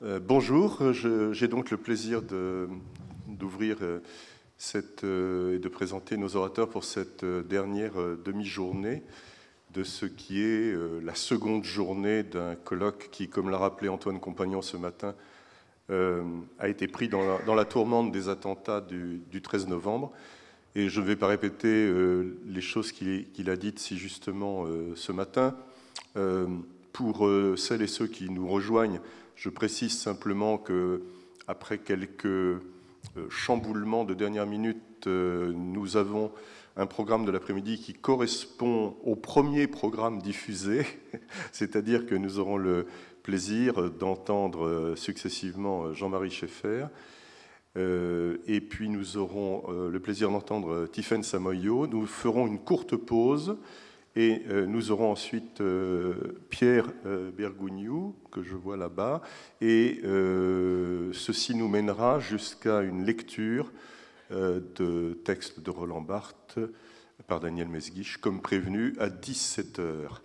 Bonjour, j'ai donc le plaisir d'ouvrir et de présenter nos orateurs pour cette dernière demi-journée de ce qui est la seconde journée d'un colloque qui, comme l'a rappelé Antoine Compagnon ce matin, a été pris dans la tourmente des attentats du 13 novembre. Et je ne vais pas répéter les choses qu'il a dites si justement ce matin. Pour celles et ceux qui nous rejoignent, je précise simplement qu'après quelques chamboulements de dernière minute, nous avons un programme de l'après-midi qui correspond au premier programme diffusé, c'est-à-dire que nous aurons le plaisir d'entendre successivement Jean-Marie Schaeffer, et puis nous aurons le plaisir d'entendre Tiffaine Samoyo. Nous ferons une courte pause et nous aurons ensuite Pierre Bergougnou, que je vois là-bas, et ceci nous mènera jusqu'à une lecture de textes de Roland Barthes par Daniel Mesguich, comme prévenu, à 17h.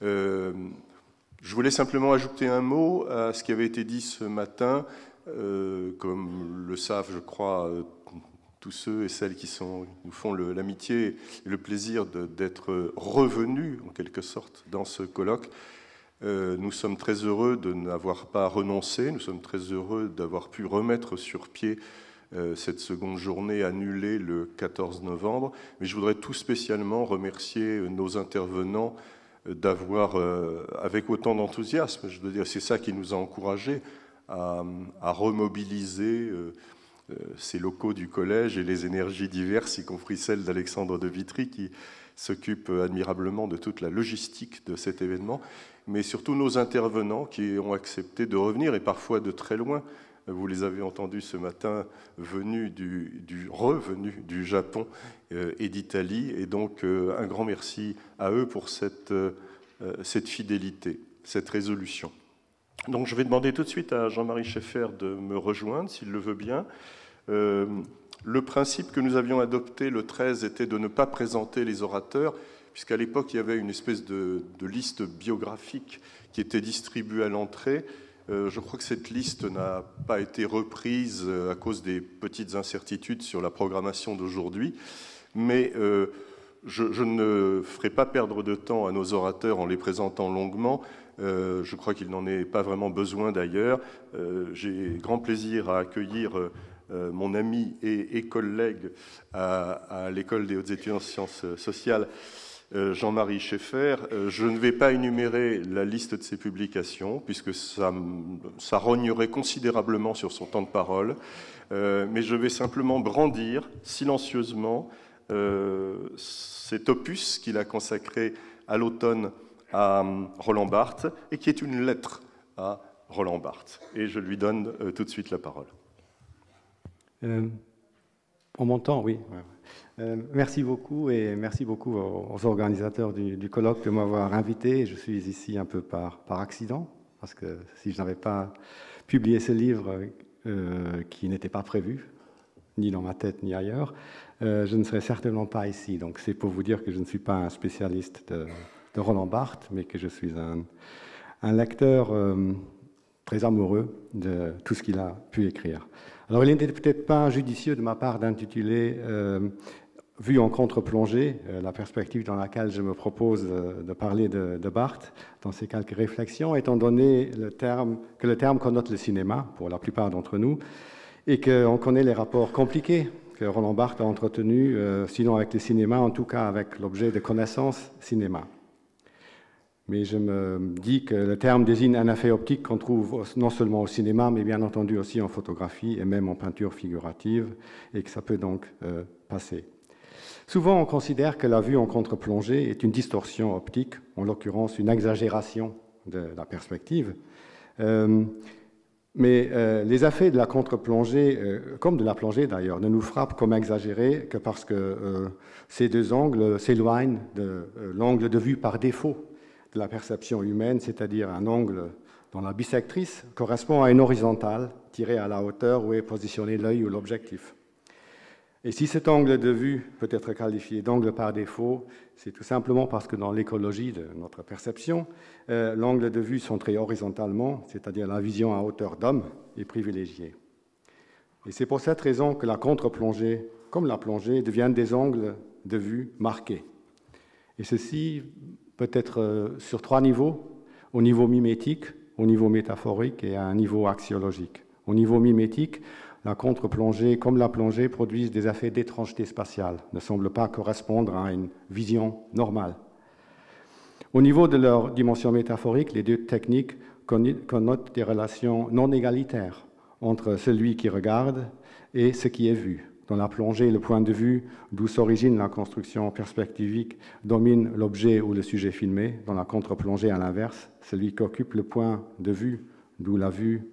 Je voulais simplement ajouter un mot à ce qui avait été dit ce matin. Comme le savent, je crois, tous ceux et celles qui nous font l'amitié et le plaisir d'être revenus, en quelque sorte, dans ce colloque, nous sommes très heureux de n'avoir pas renoncé, nous sommes très heureux d'avoir pu remettre sur pied cette seconde journée annulée le 14 novembre. Mais je voudrais tout spécialement remercier nos intervenants d'avoir, avec autant d'enthousiasme, je veux dire, c'est ça qui nous a encouragés à remobiliser ces locaux du collège et les énergies diverses, y compris celles d'Alexandre de Vitry, qui s'occupe admirablement de toute la logistique de cet événement, mais surtout nos intervenants qui ont accepté de revenir, et parfois de très loin. Vous les avez entendus ce matin, revenus du Japon et d'Italie, et donc un grand merci à eux pour cette fidélité, cette résolution. Donc je vais demander tout de suite à Jean-Marie Schaeffer de me rejoindre, s'il le veut bien. Le principe que nous avions adopté le 13 était de ne pas présenter les orateurs, puisqu'à l'époque il y avait une espèce de liste biographique qui était distribuée à l'entrée. Je crois que cette liste n'a pas été reprise à cause des petites incertitudes sur la programmation d'aujourd'hui, mais je ne ferai pas perdre de temps à nos orateurs en les présentant longuement. Je crois qu'il n'en est pas vraiment besoin d'ailleurs. J'ai grand plaisir à accueillir mon ami et collègue à l'École des hautes études en sciences sociales, Jean-Marie Schaeffer. Je ne vais pas énumérer la liste de ses publications, puisque ça rognerait considérablement sur son temps de parole, mais je vais simplement brandir silencieusement cet opus qu'il a consacré à l'automne à Roland Barthes, et qui est une lettre à Roland Barthes. Et je lui donne tout de suite la parole. On m'entend, oui. Merci beaucoup, et merci beaucoup aux organisateurs du colloque de m'avoir invité. Je suis ici un peu par accident, parce que si je n'avais pas publié ce livre qui n'était pas prévu, ni dans ma tête, ni ailleurs, je ne serais certainement pas ici. Donc c'est pour vous dire que je ne suis pas un spécialiste de Roland Barthes, mais que je suis un lecteur très amoureux de tout ce qu'il a pu écrire. Alors, il n'était peut-être pas judicieux de ma part d'intituler « Vue en contre-plongée », la perspective dans laquelle je me propose de parler de Barthes dans ces quelques réflexions, étant donné que le terme connote le cinéma, pour la plupart d'entre nous, et qu'on connaît les rapports compliqués que Roland Barthes a entretenus, sinon avec le cinéma, en tout cas avec l'objet de connaissance cinéma. Mais je me dis que le terme désigne un effet optique qu'on trouve non seulement au cinéma, mais bien entendu aussi en photographie et même en peinture figurative, et que ça peut donc passer. Souvent, on considère que la vue en contre-plongée est une distorsion optique, en l'occurrence une exagération de la perspective. Mais les effets de la contre-plongée, comme de la plongée d'ailleurs, ne nous frappent comme exagérés que parce que ces deux angles s'éloignent de l'angle de vue par défaut de la perception humaine, c'est-à-dire un angle dont la bissectrice correspond à une horizontale tirée à la hauteur où est positionné l'œil ou l'objectif. Et si cet angle de vue peut être qualifié d'angle par défaut, c'est tout simplement parce que dans l'écologie de notre perception, l'angle de vue centré horizontalement, c'est-à-dire la vision à hauteur d'homme, est privilégié. Et c'est pour cette raison que la contre-plongée, comme la plongée, deviennent des angles de vue marqués. Et ceci peut être sur 3 niveaux, au niveau mimétique, au niveau métaphorique et à un niveau axiologique. Au niveau mimétique, la contre-plongée, comme la plongée, produisent des effets d'étrangeté spatiale, ne semblent pas correspondre à une vision normale. Au niveau de leur dimension métaphorique, les deux techniques connotent des relations non égalitaires entre celui qui regarde et ce qui est vu. Dans la plongée, le point de vue d'où s'origine la construction perspectivique domine l'objet ou le sujet filmé. Dans la contre-plongée, à l'inverse, celui qui occupe le point de vue d'où la vue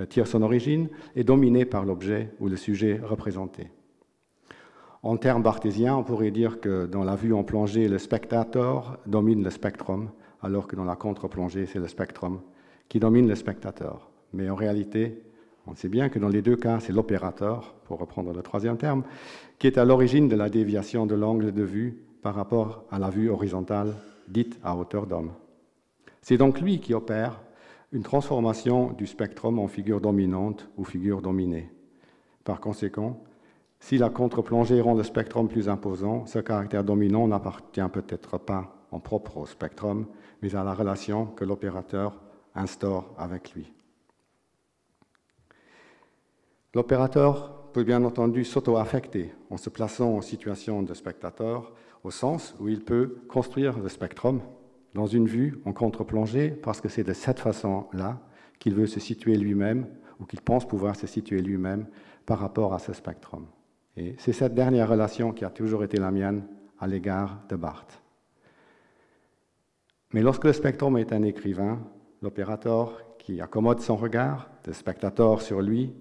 tire son origine est dominé par l'objet ou le sujet représenté. En termes barthésiens, on pourrait dire que dans la vue en plongée, le spectateur domine le spectrum, alors que dans la contre-plongée, c'est le spectrum qui domine le spectateur. Mais en réalité, on sait bien que dans les deux cas, c'est l'opérateur, pour reprendre le troisième terme, qui est à l'origine de la déviation de l'angle de vue par rapport à la vue horizontale dite à hauteur d'homme. C'est donc lui qui opère une transformation du spectrum en figure dominante ou figure dominée. Par conséquent, si la contre-plongée rend le spectrum plus imposant, ce caractère dominant n'appartient peut-être pas en propre au spectrum, mais à la relation que l'opérateur instaure avec lui. L'opérateur peut bien entendu s'auto-affecter en se plaçant en situation de spectateur, au sens où il peut construire le spectrum dans une vue en contre-plongée, parce que c'est de cette façon-là qu'il veut se situer lui-même, ou qu'il pense pouvoir se situer lui-même par rapport à ce spectrum. Et c'est cette dernière relation qui a toujours été la mienne à l'égard de Barthes. Mais lorsque le spectrum est un écrivain, l'opérateur qui accommode son regard, le spectateur sur lui,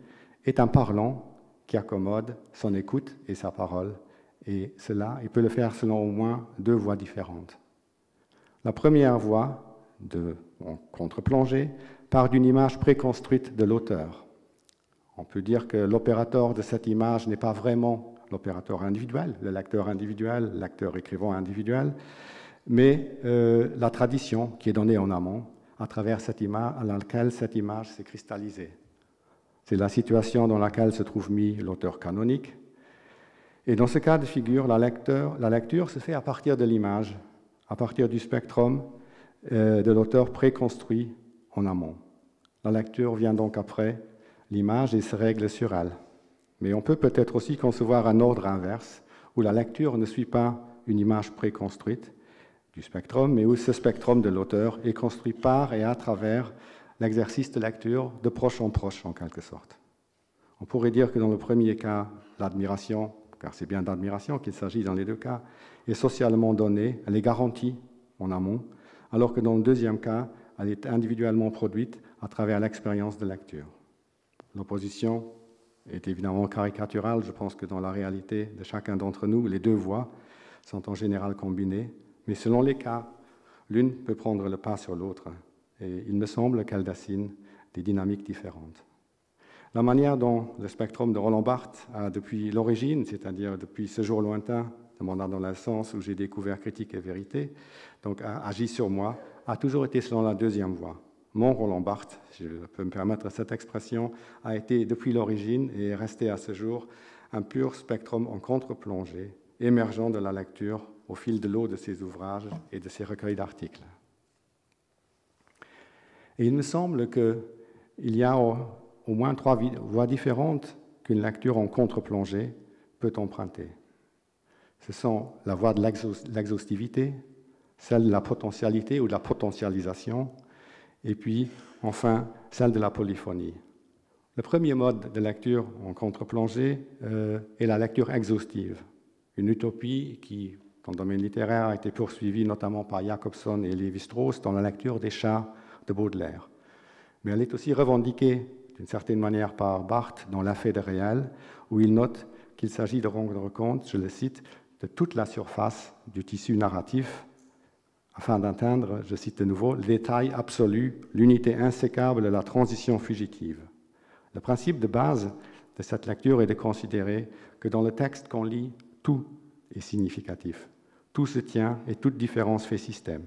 est un parlant qui accommode son écoute et sa parole. Et cela, il peut le faire selon au moins 2 voies différentes. La première voie, en contre-plongée, part d'une image préconstruite de l'auteur. On peut dire que l'opérateur de cette image n'est pas vraiment l'opérateur individuel, le lecteur individuel, l'acteur écrivant individuel, mais la tradition qui est donnée en amont à travers cette image, à laquelle cette image s'est cristallisée. C'est la situation dans laquelle se trouve mis l'auteur canonique. Et dans ce cas de figure, la lecture se fait à partir de l'image, à partir du spectrum de l'auteur préconstruit en amont. La lecture vient donc après l'image et se règle sur elle. Mais on peut peut-être aussi concevoir un ordre inverse, où la lecture ne suit pas une image préconstruite du spectrum, mais où ce spectrum de l'auteur est construit par et à travers l'exercice de lecture de proche en proche, en quelque sorte. On pourrait dire que dans le premier cas, l'admiration, car c'est bien d'admiration qu'il s'agit dans les 2 cas, est socialement donnée, elle est garantie en amont, alors que dans le deuxième cas, elle est individuellement produite à travers l'expérience de lecture. L'opposition est évidemment caricaturale. Je pense que dans la réalité de chacun d'entre nous, les 2 voies sont en général combinées, mais selon les cas, l'une peut prendre le pas sur l'autre, et il me semble qu'elle dessine des dynamiques différentes. La manière dont le spectrum de Roland Barthes a, depuis l'origine, c'est-à-dire depuis ce jour lointain de mon adolescence où j'ai découvert Critique et Vérité, donc a agi sur moi, a toujours été selon la deuxième voie. Mon Roland Barthes, si je peux me permettre cette expression, a été depuis l'origine et est resté à ce jour un pur spectrum en contre-plongée, émergeant de la lecture au fil de l'eau de ses ouvrages et de ses recueils d'articles. Et il me semble qu'il y a au moins 3 voies différentes qu'une lecture en contre-plongée peut emprunter. Ce sont la voie de l'exhaustivité, celle de la potentialité ou de la potentialisation, et puis, enfin, celle de la polyphonie. Le premier mode de lecture en contre-plongée est la lecture exhaustive, une utopie qui, dans le domaine littéraire, a été poursuivie notamment par Jacobson et Lévi-Strauss dans la lecture des Chats de Baudelaire. Mais elle est aussi revendiquée d'une certaine manière par Barthes dans L'affaire de réel, où il note qu'il s'agit de rendre compte, je le cite, de toute la surface du tissu narratif, afin d'atteindre, je cite de nouveau, le détail absolu, l'unité insécable de la transition fugitive. Le principe de base de cette lecture est de considérer que dans le texte qu'on lit, tout est significatif. Tout se tient et toute différence fait système.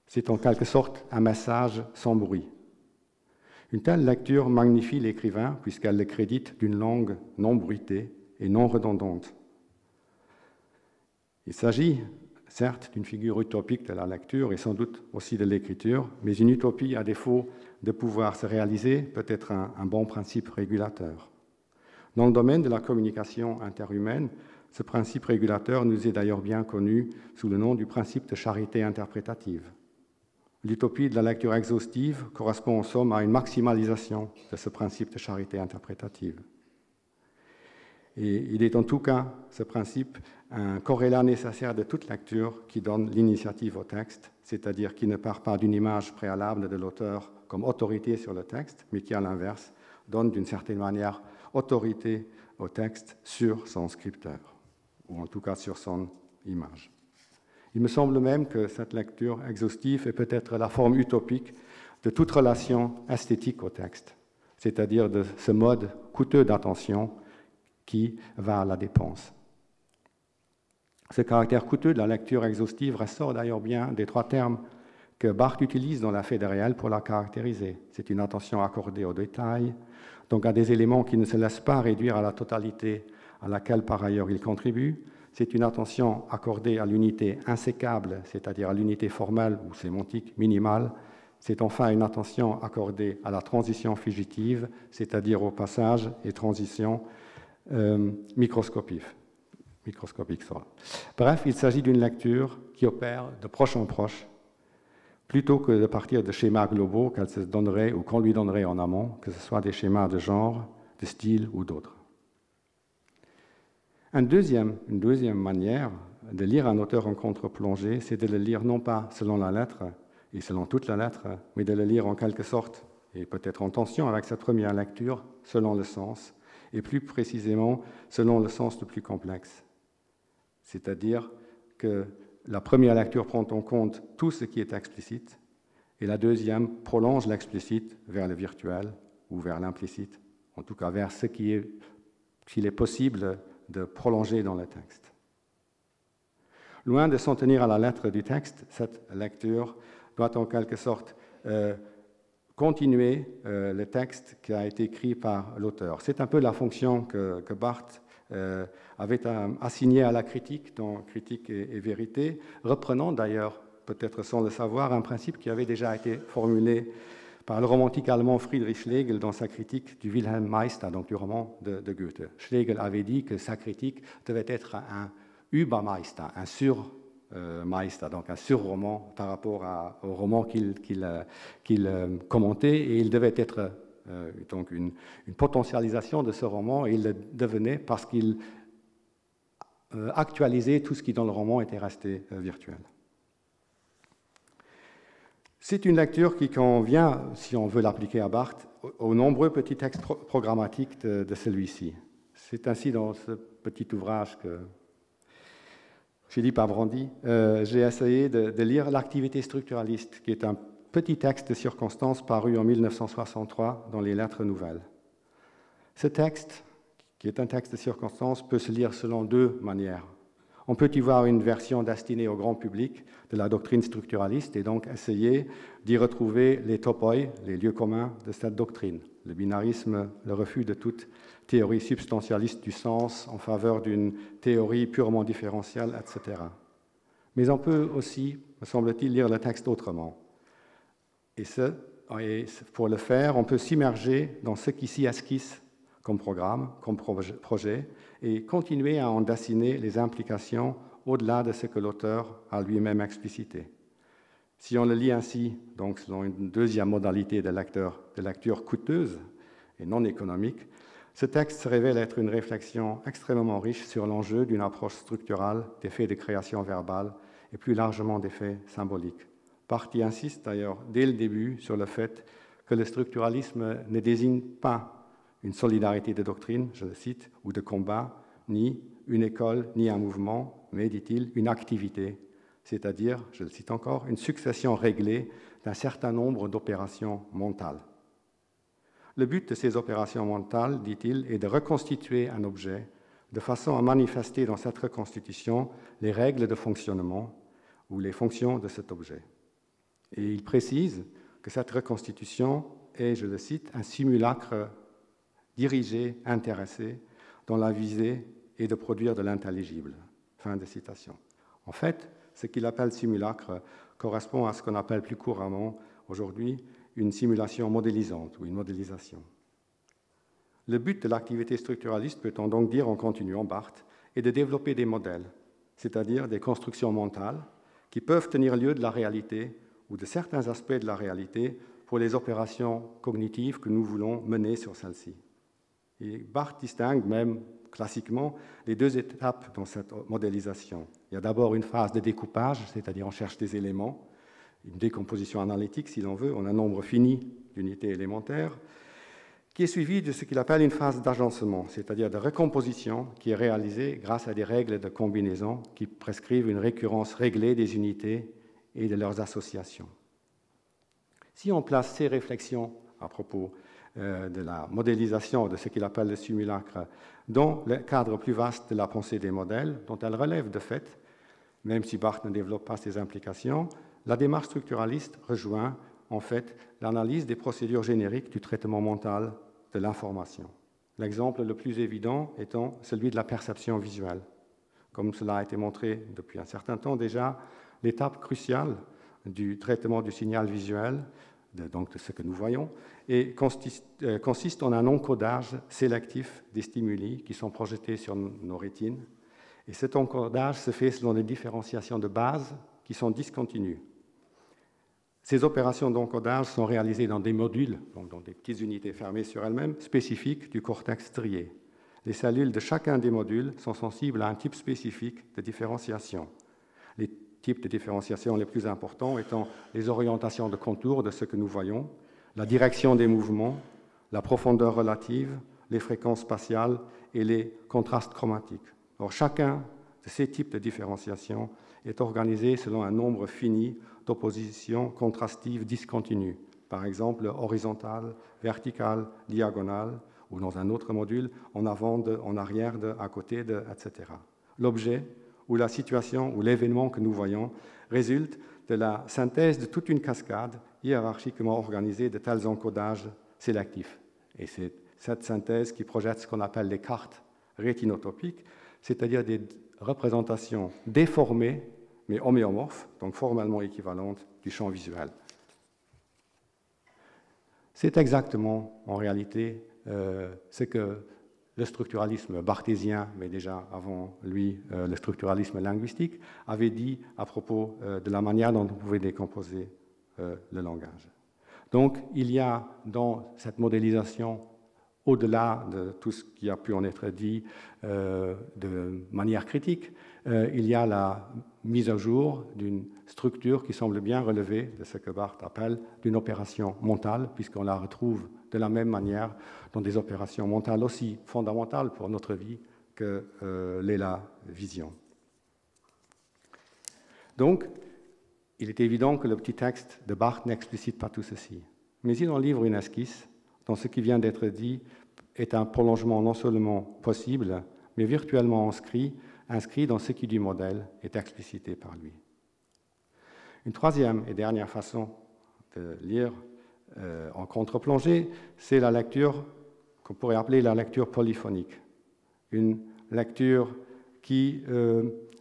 C'est en quelque sorte un message sans bruit. Une telle lecture magnifie l'écrivain puisqu'elle le crédite d'une langue non bruitée et non redondante. Il s'agit, certes, d'une figure utopique de la lecture et sans doute aussi de l'écriture, mais une utopie, à défaut de pouvoir se réaliser, peut être un bon principe régulateur. Dans le domaine de la communication interhumaine, ce principe régulateur nous est d'ailleurs bien connu sous le nom du principe de charité interprétative. L'utopie de la lecture exhaustive correspond en somme à une maximalisation de ce principe de charité interprétative. Et il est en tout cas, ce principe, un corrélat nécessaire de toute lecture qui donne l'initiative au texte, c'est-à-dire qui ne part pas d'une image préalable de l'auteur comme autorité sur le texte, mais qui, à l'inverse, donne d'une certaine manière autorité au texte sur son scripteur, ou en tout cas sur son image. Il me semble même que cette lecture exhaustive est peut-être la forme utopique de toute relation esthétique au texte, c'est-à-dire de ce mode coûteux d'attention qui va à la dépense. Ce caractère coûteux de la lecture exhaustive ressort d'ailleurs bien des trois termes que Barthes utilise dans la Fait des réels pour la caractériser. C'est une attention accordée aux détails, donc à des éléments qui ne se laissent pas réduire à la totalité à laquelle par ailleurs il contribue. C'est une attention accordée à l'unité insécable, c'est-à-dire à l'unité formelle ou sémantique minimale. C'est enfin une attention accordée à la transition fugitive, c'est-à-dire au passage et transition microscopique. Bref, il s'agit d'une lecture qui opère de proche en proche, plutôt que de partir de schémas globaux qu'elle se donnerait ou qu'on lui donnerait en amont, que ce soit des schémas de genre, de style ou d'autres. Une deuxième manière de lire un auteur en contre-plongée, c'est de le lire non pas selon la lettre et selon toute la lettre, mais de le lire en quelque sorte, et peut-être en tension avec cette première lecture, selon le sens, et plus précisément selon le sens le plus complexe. C'est-à-dire que la première lecture prend en compte tout ce qui est explicite, et la deuxième prolonge l'explicite vers le virtuel ou vers l'implicite, en tout cas vers ce qu'il est possible de prolonger dans le texte. Loin de s'en tenir à la lettre du texte, cette lecture doit en quelque sorte continuer le texte qui a été écrit par l'auteur. C'est un peu la fonction que Barthes avait assignée à la critique dans Critique et Vérité, reprenant d'ailleurs, peut-être sans le savoir, un principe qui avait déjà été formulé par le romantique allemand Friedrich Schlegel dans sa critique du Wilhelm Meister, donc du roman de Goethe. Schlegel avait dit que sa critique devait être un Übermeister, un surmeister, donc un surroman par rapport au roman qu'il commentait, et il devait être donc une potentialisation de ce roman, et il le devenait parce qu'il actualisait tout ce qui dans le roman était resté virtuel. C'est une lecture qui convient, si on veut l'appliquer à Barthes, aux nombreux petits textes programmatiques de celui-ci. C'est ainsi dans ce petit ouvrage que Philippe a brandi, j'ai essayé de lire L'activité structuraliste, qui est un petit texte de circonstance paru en 1963 dans les Lettres nouvelles. Ce texte, qui est un texte de circonstance, peut se lire selon deux manières. On peut y voir une version destinée au grand public de la doctrine structuraliste et donc essayer d'y retrouver les topoi, les lieux communs de cette doctrine. Le binarisme, le refus de toute théorie substantialiste du sens en faveur d'une théorie purement différentielle, etc. Mais on peut aussi, me semble-t-il, lire le texte autrement. Et pour le faire, on peut s'immerger dans ce qui s'y esquisse comme programme, comme projet, et continuer à en dessiner les implications au-delà de ce que l'auteur a lui-même explicité. Si on le lit ainsi, donc selon une deuxième modalité de lecture coûteuse et non économique, ce texte se révèle être une réflexion extrêmement riche sur l'enjeu d'une approche structurale des faits de création verbale et plus largement des faits symboliques. Barthes insiste d'ailleurs dès le début sur le fait que le structuralisme ne désigne pas une solidarité de doctrine, je le cite, ou de combat, ni une école, ni un mouvement, mais, dit-il, une activité, c'est-à-dire, je le cite encore, une succession réglée d'un certain nombre d'opérations mentales. Le but de ces opérations mentales, dit-il, est de reconstituer un objet de façon à manifester dans cette reconstitution les règles de fonctionnement ou les fonctions de cet objet. Et il précise que cette reconstitution est, je le cite, un simulacre dirigé, intéressé, dont la visée est de produire de l'intelligible. Fin de citation. En fait, ce qu'il appelle simulacre correspond à ce qu'on appelle plus couramment aujourd'hui une simulation modélisante ou une modélisation. Le but de l'activité structuraliste, peut-on donc dire en continuant Barthes, est de développer des modèles, c'est-à-dire des constructions mentales qui peuvent tenir lieu de la réalité ou de certains aspects de la réalité pour les opérations cognitives que nous voulons mener sur celle-ci. Et Barthes distingue même classiquement les deux étapes dans cette modélisation. Il y a d'abord une phase de découpage, c'est-à-dire on cherche des éléments, une décomposition analytique si l'on veut, on a un nombre fini d'unités élémentaires, qui est suivie de ce qu'il appelle une phase d'agencement, c'est-à-dire de recomposition qui est réalisée grâce à des règles de combinaison qui prescrivent une récurrence réglée des unités et de leurs associations. Si on place ces réflexions à propos de la modélisation de ce qu'il appelle le simulacre dans le cadre plus vaste de la pensée des modèles, dont elle relève de fait, même si Barthes ne développe pas ses implications, la démarche structuraliste rejoint en fait l'analyse des procédures génériques du traitement mental de l'information. L'exemple le plus évident étant celui de la perception visuelle. Comme cela a été montré depuis un certain temps déjà, l'étape cruciale du traitement du signal visuel, donc de ce que nous voyons, consiste en un encodage sélectif des stimuli qui sont projetés sur nos rétines. Et cet encodage se fait selon des différenciations de base qui sont discontinues. Ces opérations d'encodage sont réalisées dans des modules, donc dans des petites unités fermées sur elles-mêmes, spécifiques du cortex strié. Les cellules de chacun des modules sont sensibles à un type spécifique de différenciation. Les types de différenciation les plus importants étant les orientations de contour de ce que nous voyons, la direction des mouvements, la profondeur relative, les fréquences spatiales et les contrastes chromatiques. Or, chacun de ces types de différenciation est organisé selon un nombre fini d'oppositions contrastives discontinues, par exemple horizontale, verticale, diagonale, ou dans un autre module, en avant, en arrière, à côté, etc. L'objet ou la situation ou l'événement que nous voyons résulte de la synthèse de toute une cascade hiérarchiquement organisée de tels encodages sélectifs. Et c'est cette synthèse qui projette ce qu'on appelle les cartes rétinotopiques, c'est-à-dire des représentations déformées, mais homéomorphes, donc formellement équivalentes du champ visuel. C'est exactement, en réalité, ce que le structuralisme barthésien, mais déjà avant lui, le structuralisme linguistique, avait dit à propos de la manière dont on pouvait décomposer le langage. Donc, il y a dans cette modélisation, au-delà de tout ce qui a pu en être dit de manière critique, il y a la mise à jour d'une structure qui semble bien relever de ce que Barthes appelle d'une opération mentale, puisqu'on la retrouve de la même manière dans des opérations mentales aussi fondamentales pour notre vie que l'est la vision. Donc, il est évident que le petit texte de Barthes n'explicite pas tout ceci, mais il en livre une esquisse dont ce qui vient d'être dit est un prolongement non seulement possible, mais virtuellement inscrit dans ce qui du modèle est explicité par lui. Une troisième et dernière façon de lire en contre-plongée, c'est la lecture qu'on pourrait appeler la lecture polyphonique. Une lecture qui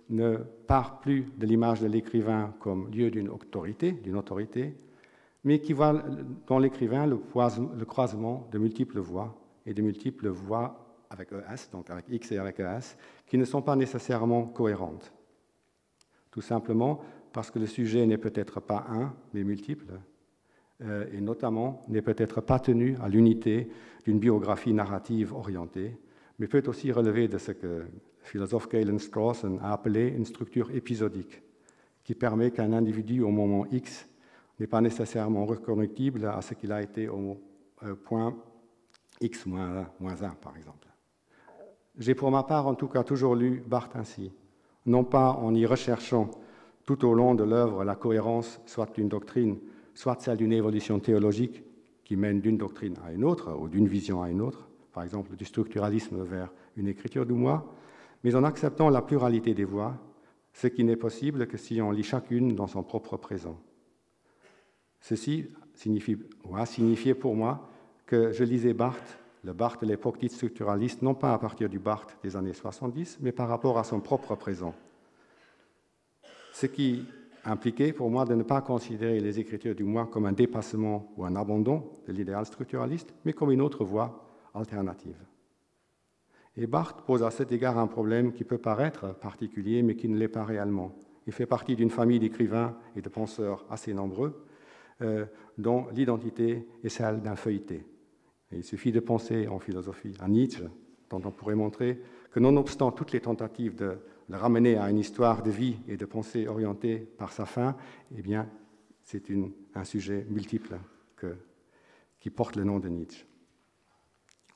ne part plus de l'image de l'écrivain comme lieu d'une autorité, mais qui voit dans l'écrivain le croisement de multiples voix et de multiples voix avec ES, donc avec X et avec ES, qui ne sont pas nécessairement cohérentes. Tout simplement parce que le sujet n'est peut-être pas un, mais multiple, et notamment n'est peut-être pas tenu à l'unité d'une biographie narrative orientée, mais peut aussi relever de ce que le philosophe Galen Strawson a appelé une structure épisodique, qui permet qu'un individu au moment X n'est pas nécessairement reconnaissable à ce qu'il a été au point X moins 1, par exemple. J'ai pour ma part, en tout cas, toujours lu Barthes ainsi, non pas en y recherchant tout au long de l'œuvre la cohérence soit d'une doctrine, soit celle d'une évolution théologique qui mènent d'une doctrine à une autre ou d'une vision à une autre, par exemple du structuralisme vers une écriture du moi, mais en acceptant la pluralité des voix, ce qui n'est possible que si on lit chacune dans son propre présent. Ceci a signifié pour moi que je lisais Barthes, le Barthes de l'époque dite structuraliste, non pas à partir du Barthes des années 70, mais par rapport à son propre présent. Ce qui impliquait pour moi de ne pas considérer les écritures du moi comme un dépassement ou un abandon de l'idéal structuraliste, mais comme une autre voie alternative. Et Barthes pose à cet égard un problème qui peut paraître particulier, mais qui ne l'est pas réellement. Il fait partie d'une famille d'écrivains et de penseurs assez nombreux, dont l'identité est celle d'un feuilleté. Et il suffit de penser en philosophie à Nietzsche, dont on pourrait montrer que nonobstant toutes les tentatives de le ramener à une histoire de vie et de pensée orientée par sa fin, eh bien, c'est un sujet multiple qui porte le nom de Nietzsche.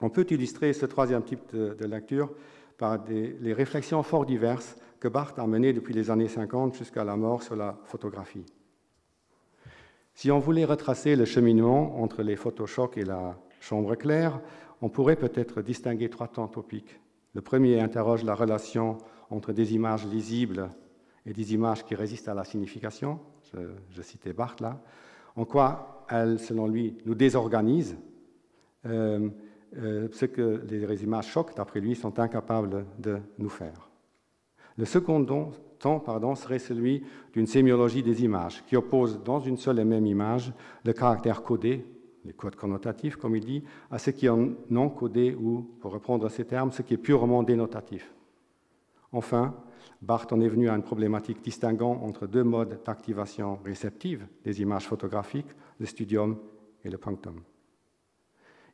On peut illustrer ce troisième type de lecture par les réflexions fort diverses que Barthes a menées depuis les années 50 jusqu'à la mort sur la photographie. Si on voulait retracer le cheminement entre les photochocs et la chambre claire, on pourrait peut-être distinguer trois temps topiques. Le premier interroge la relation entre des images lisibles et des images qui résistent à la signification. Je citais Barthes là. En quoi elles, selon lui, nous désorganisent, ce que les images chocs, d'après lui, sont incapables de nous faire. Le second temps serait celui d'une sémiologie des images, qui oppose dans une seule et même image le caractère codé, les codes connotatifs, comme il dit, à ce qui est non codé ou, pour reprendre ces termes, ce qui est purement dénotatif. Enfin, Barthes en est venu à une problématique distinguant entre deux modes d'activation réceptive des images photographiques, le studium et le punctum.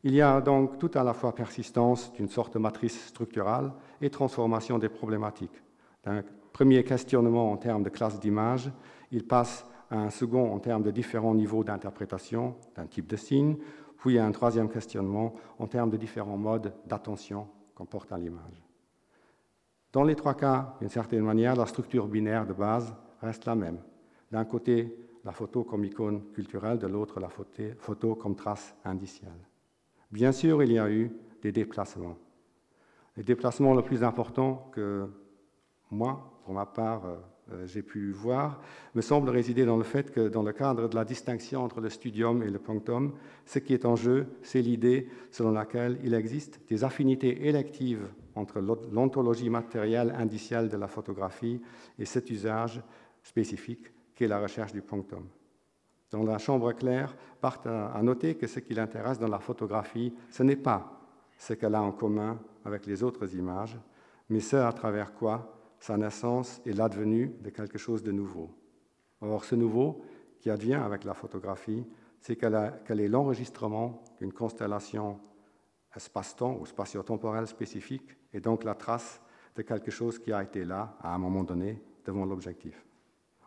Il y a donc tout à la fois persistance d'une sorte de matrice structurale et transformation des problématiques. D'un premier questionnement en termes de classe d'images, il passe à un second en termes de différents niveaux d'interprétation d'un type de signe, puis à un troisième questionnement en termes de différents modes d'attention qu'on porte à l'image. Dans les trois cas, d'une certaine manière, la structure binaire de base reste la même. D'un côté, la photo comme icône culturelle, de l'autre, la photo comme trace indicielle. Bien sûr, il y a eu des déplacements. Les déplacements le plus important que moi, pour ma part, j'ai pu voir, me semble résider dans le fait que dans le cadre de la distinction entre le studium et le punctum, ce qui est en jeu, c'est l'idée selon laquelle il existe des affinités électives entre l'ontologie matérielle indicielle de la photographie et cet usage spécifique qu'est la recherche du punctum. Dans la chambre claire, Barthes a noté que ce qui l'intéresse dans la photographie, ce n'est pas ce qu'elle a en commun avec les autres images, mais ce à travers quoi sa naissance est l'advenu de quelque chose de nouveau. Or, ce nouveau qui advient avec la photographie, c'est qu'elle est l'enregistrement d'une constellation espace-temps ou spatio-temporelle spécifique, et donc la trace de quelque chose qui a été là, à un moment donné, devant l'objectif.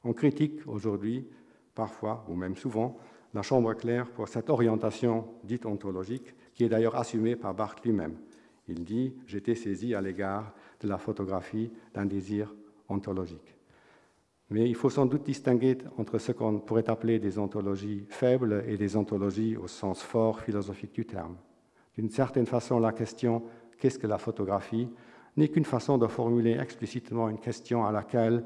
On critique aujourd'hui, parfois, ou même souvent, la chambre claire pour cette orientation dite ontologique, qui est d'ailleurs assumée par Barthes lui-même. Il dit « J'étais saisi à l'égard de la photographie d'un désir ontologique ». Mais il faut sans doute distinguer entre ce qu'on pourrait appeler des ontologies faibles et des ontologies au sens fort philosophique du terme. D'une certaine façon, la question « qu'est-ce que la photographie ?» n'est qu'une façon de formuler explicitement une question à laquelle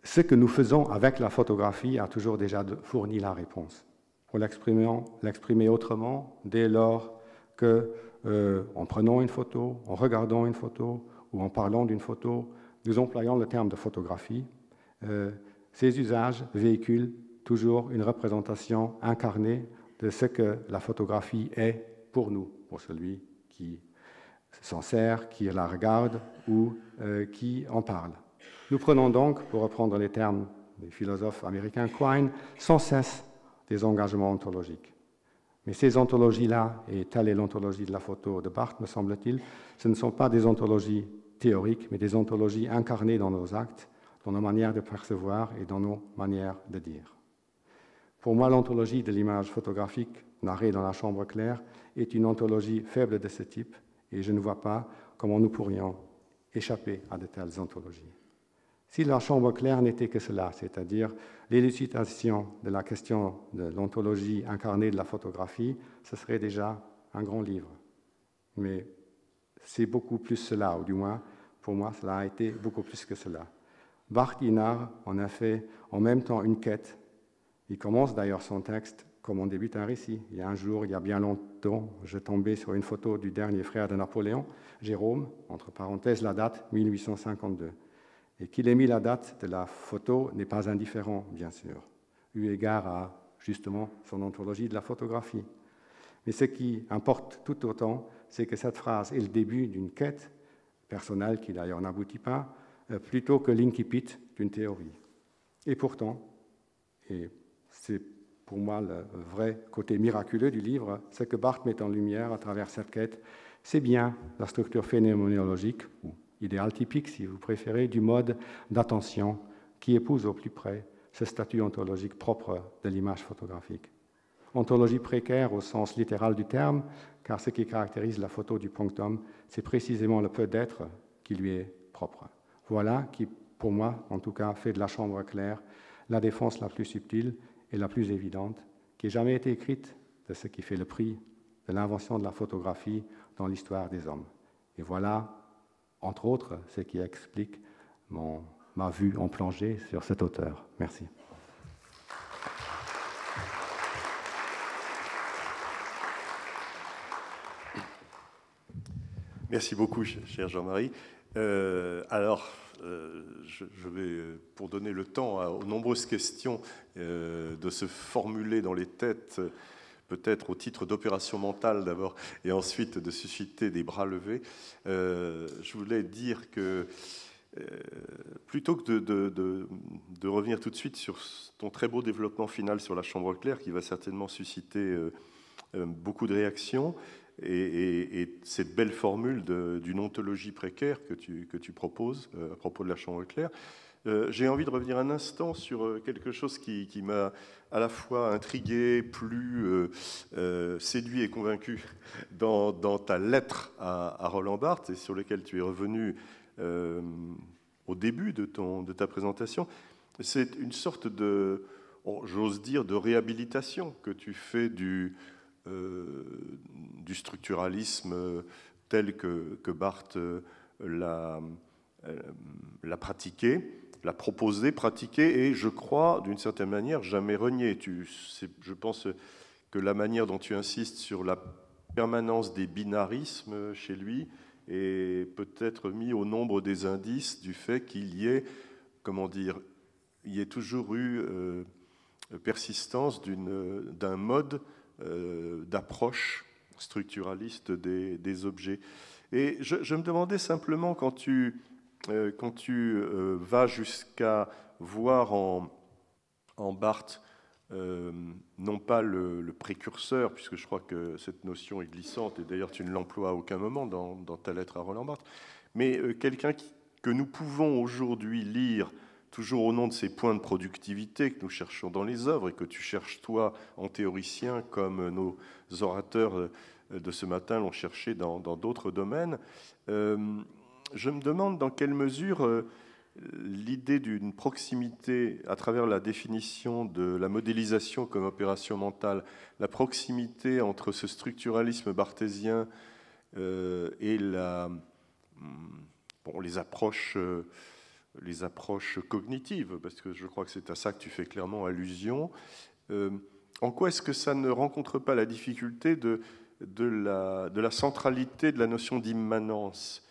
ce que nous faisons avec la photographie a toujours déjà fourni la réponse. Pour l'exprimer autrement, dès lors que, en prenant une photo, en regardant une photo ou en parlant d'une photo, nous employons le terme de photographie, ces usages véhiculent toujours une représentation incarnée de ce que la photographie est pour nous, pour celui qui s'en sert, qui la regarde ou qui en parle. Nous prenons donc, pour reprendre les termes des philosophes américains Quine, sans cesse des engagements ontologiques. Mais ces ontologies-là, et telle est l'ontologie de la photo de Barthes, me semble-t-il, ce ne sont pas des ontologies théoriques, mais des ontologies incarnées dans nos actes, dans nos manières de percevoir et dans nos manières de dire. Pour moi, l'ontologie de l'image photographique narrée dans la chambre claire est une ontologie faible de ce type, et je ne vois pas comment nous pourrions échapper à de telles ontologies. Si la chambre claire n'était que cela, c'est-à-dire l'élucidation de la question de l'ontologie incarnée de la photographie, ce serait déjà un grand livre. Mais c'est beaucoup plus cela, ou du moins, pour moi, cela a été beaucoup plus que cela. Barthes Inard en a fait en même temps une quête. Il commence d'ailleurs son texte comme on débute un récit. Il y a un jour, il y a bien longtemps, je tombais sur une photo du dernier frère de Napoléon, Jérôme, entre parenthèses la date 1852. Et qu'il ait mis la date de la photo n'est pas indifférent, bien sûr, eu égard à justement son ontologie de la photographie. Mais ce qui importe tout autant, c'est que cette phrase est le début d'une quête personnelle qui d'ailleurs n'aboutit pas, plutôt que l'incipit d'une théorie. Et pourtant, et c'est pour moi le vrai côté miraculeux du livre, ce que Barthes met en lumière à travers cette quête, c'est bien la structure phénoménologique, ou idéal typique si vous préférez, du mode d'attention qui épouse au plus près ce statut ontologique propre de l'image photographique. Ontologie précaire au sens littéral du terme, car ce qui caractérise la photo du punctum, c'est précisément le peu d'être qui lui est propre. Voilà qui, pour moi, en tout cas, fait de la chambre claire la défense la plus subtile et la plus évidente, qui ait jamais été écrite de ce qui fait le prix de l'invention de la photographie dans l'histoire des hommes. Et voilà, entre autres, ce qui explique ma vue en plongée sur cet auteur. Merci. Merci beaucoup, cher Jean-Marie. Je vais, pour donner le temps aux nombreuses questions de se formuler dans les têtes, peut-être au titre d'opération mentale d'abord, et ensuite de susciter des bras levés, je voulais dire que plutôt que de revenir tout de suite sur ton très beau développement final sur la chambre claire, qui va certainement susciter beaucoup de réactions, et cette belle formule d'une ontologie précaire que tu proposes à propos de la chambre claire, j'ai envie de revenir un instant sur quelque chose qui m'a à la fois intrigué, plu, séduit et convaincu dans ta lettre à Roland Barthes, et sur lequel tu es revenu au début de ta présentation. C'est une sorte j'ose dire, de réhabilitation que tu fais du structuralisme tel que Barthes l'a pratiqué, l'a proposé, pratiqué, et je crois, d'une certaine manière, jamais renié. Je pense que la manière dont tu insistes sur la permanence des binarismes chez lui est peut-être mis au nombre des indices du fait qu'il y ait, il y ait toujours eu persistance d'un mode d'approche structuraliste des objets. Et je me demandais simplement, quand tu vas jusqu'à voir en Barthes non pas le précurseur, puisque je crois que cette notion est glissante, et d'ailleurs tu ne l'emploies à aucun moment dans ta lettre à Roland Barthes, mais quelqu'un que nous pouvons aujourd'hui lire toujours au nom de ces points de productivité que nous cherchons dans les œuvres et que tu cherches toi en théoricien, comme nos orateurs de ce matin l'ont cherché dans d'autres domaines. Je me demande dans quelle mesure l'idée d'une proximité à travers la définition de la modélisation comme opération mentale, la proximité entre ce structuralisme barthésien et les approches cognitives, parce que je crois que c'est à ça que tu fais clairement allusion. En quoi est-ce que ça ne rencontre pas la difficulté de la centralité de la notion d'immanence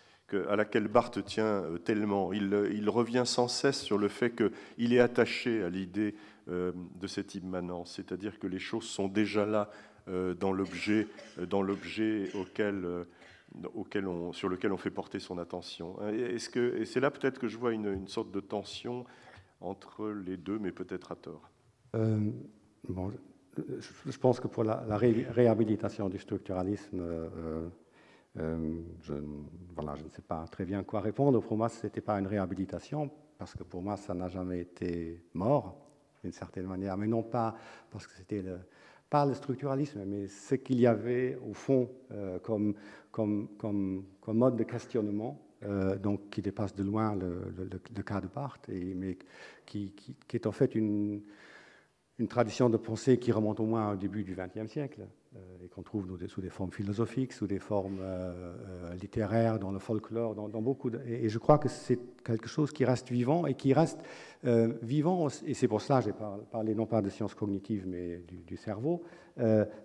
à laquelle Barthes tient tellement? Il revient sans cesse sur le fait qu'il est attaché à l'idée de cette immanence, c'est-à-dire que les choses sont déjà là dans l'objet sur lequel on fait porter son attention. Et c'est là peut-être que je vois une sorte de tension entre les deux, mais peut-être à tort. Je pense que pour la réhabilitation du structuralisme, je ne sais pas très bien quoi répondre. Pour moi, ce n'était pas une réhabilitation, parce que pour moi, ça n'a jamais été mort, d'une certaine manière, mais non pas parce que c'était pas le structuralisme, mais ce qu'il y avait au fond comme mode de questionnement donc qui dépasse de loin le cas de Barthes, mais qui est en fait une tradition de pensée qui remonte au moins au début du XXe siècle, et qu'on trouve sous des formes philosophiques, sous des formes littéraires, dans le folklore, dans beaucoup et je crois que c'est quelque chose qui reste vivant, et qui reste vivant, et c'est pour cela que j'ai parlé non pas de sciences cognitives, mais du cerveau,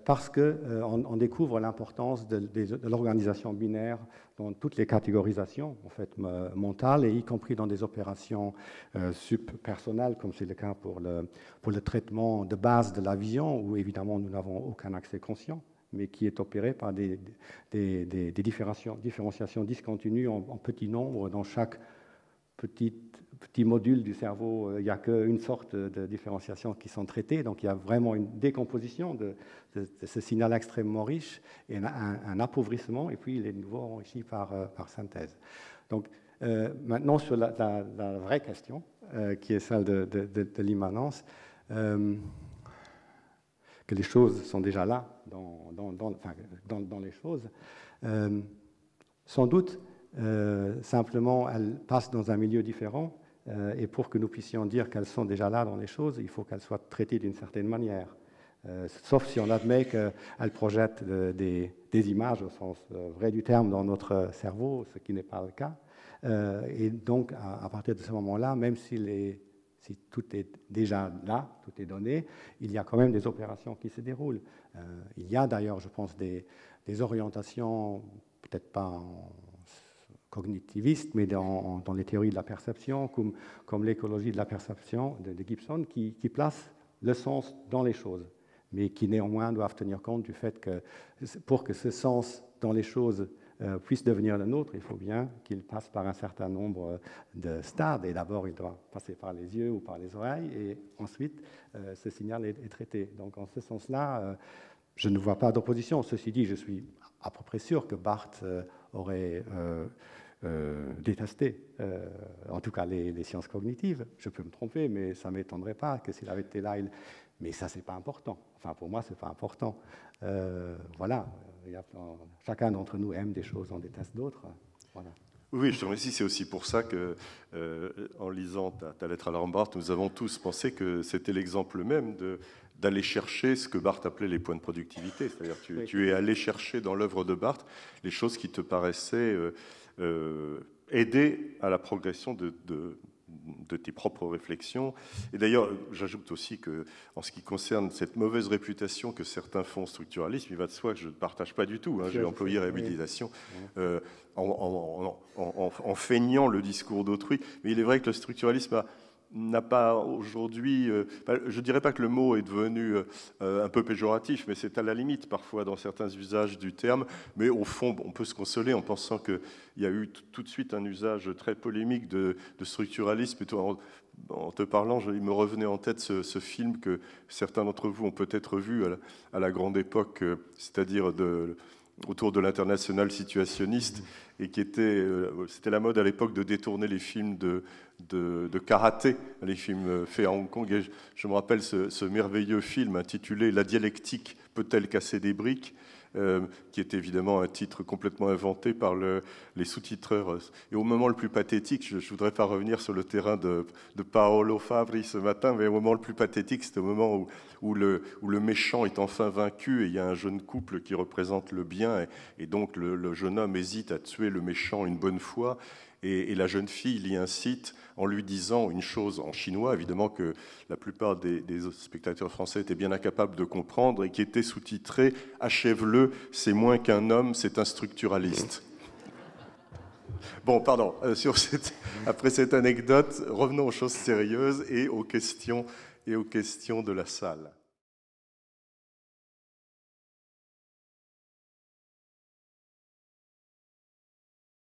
parce qu'on découvre l'importance de l'organisation binaire dans toutes les catégorisations en fait, mentales, et y compris dans des opérations subpersonnelles, comme c'est le cas pour le traitement de base de la vision, où évidemment nous n'avons aucun accès conscient, mais qui est opéré par des différenciations discontinues en petits nombres dans chaque petit module du cerveau. Il n'y a qu'une sorte de différenciation qui sont traitées, donc il y a vraiment une décomposition de ce signal extrêmement riche, et un appauvrissement, et puis il est de nouveau enrichi par synthèse. Donc maintenant sur la vraie question, qui est celle de l'immanence, que les choses sont déjà là dans les choses. Sans doute, simplement, elles passent dans un milieu différent, et pour que nous puissions dire qu'elles sont déjà là dans les choses, il faut qu'elles soient traitées d'une certaine manière. Sauf si on admet qu'elles projettent des images au sens vrai du terme dans notre cerveau, ce qui n'est pas le cas. Et donc, à partir de ce moment-là, même si tout est déjà là, tout est donné, il y a quand même des opérations qui se déroulent. Il y a d'ailleurs, je pense, des orientations, peut-être pas cognitivistes, mais dans les théories de la perception, comme l'écologie de la perception de Gibson, qui place le sens dans les choses, mais qui néanmoins doivent tenir compte du fait que pour que ce sens dans les choses puisse devenir le nôtre, il faut bien qu'il passe par un certain nombre de stades. Et d'abord, il doit passer par les yeux ou par les oreilles, et ensuite, ce signal est traité. Donc, en ce sens-là, je ne vois pas d'opposition. Ceci dit, je suis à peu près sûr que Barthes aurait détesté, en tout cas, les sciences cognitives. Je peux me tromper, mais ça ne m'étonnerait pas que s'il avait été là... Mais ça, c'est pas important. Enfin, pour moi, c'est pas important. Voilà. Chacun d'entre nous aime des choses, on déteste d'autres. Voilà. Oui, je te remercie. C'est aussi pour ça que, en lisant ta lettre à Laurent Barthes, nous avons tous pensé que c'était l'exemple même d'aller chercher ce que Barthes appelait les points de productivité. C'est-à-dire que tu es allé chercher dans l'œuvre de Barthes les choses qui te paraissaient aider à la progression de tes propres réflexions. Et d'ailleurs, j'ajoute aussi que, en ce qui concerne cette mauvaise réputation que certains font au structuralisme, il va de soi que je ne partage pas du tout. J'ai employé réhabilitation en feignant le discours d'autrui. Mais il est vrai que le structuralisme n'a pas aujourd'hui... je ne dirais pas que le mot est devenu un peu péjoratif, mais c'est à la limite parfois dans certains usages du terme. Mais au fond, on peut se consoler en pensant qu'il y a eu tout de suite un usage très polémique de structuralisme. Et en te parlant, il me revenait en tête ce film que certains d'entre vous ont peut-être vu à la grande époque, c'est-à-dire autour de l'international situationniste, et qui c'était la mode à l'époque de détourner les films de karaté, les films faits à Hong Kong. Et je me rappelle ce merveilleux film intitulé « La dialectique peut-elle casser des briques ?» qui est évidemment un titre complètement inventé par les sous-titreurs. Et au moment le plus pathétique, je ne voudrais pas revenir sur le terrain de Paolo Fabri ce matin, mais au moment le plus pathétique, c'est au moment où le méchant est enfin vaincu, et il y a un jeune couple qui représente le bien, et donc le jeune homme hésite à tuer le méchant une bonne fois, et la jeune fille l'y incite en lui disant une chose en chinois, évidemment que la plupart des spectateurs français étaient bien incapables de comprendre, et qui était sous-titré « Achève-le, c'est moins qu'un homme, c'est un structuraliste ». Bon, pardon, après cette anecdote, revenons aux choses sérieuses et aux questions de la salle.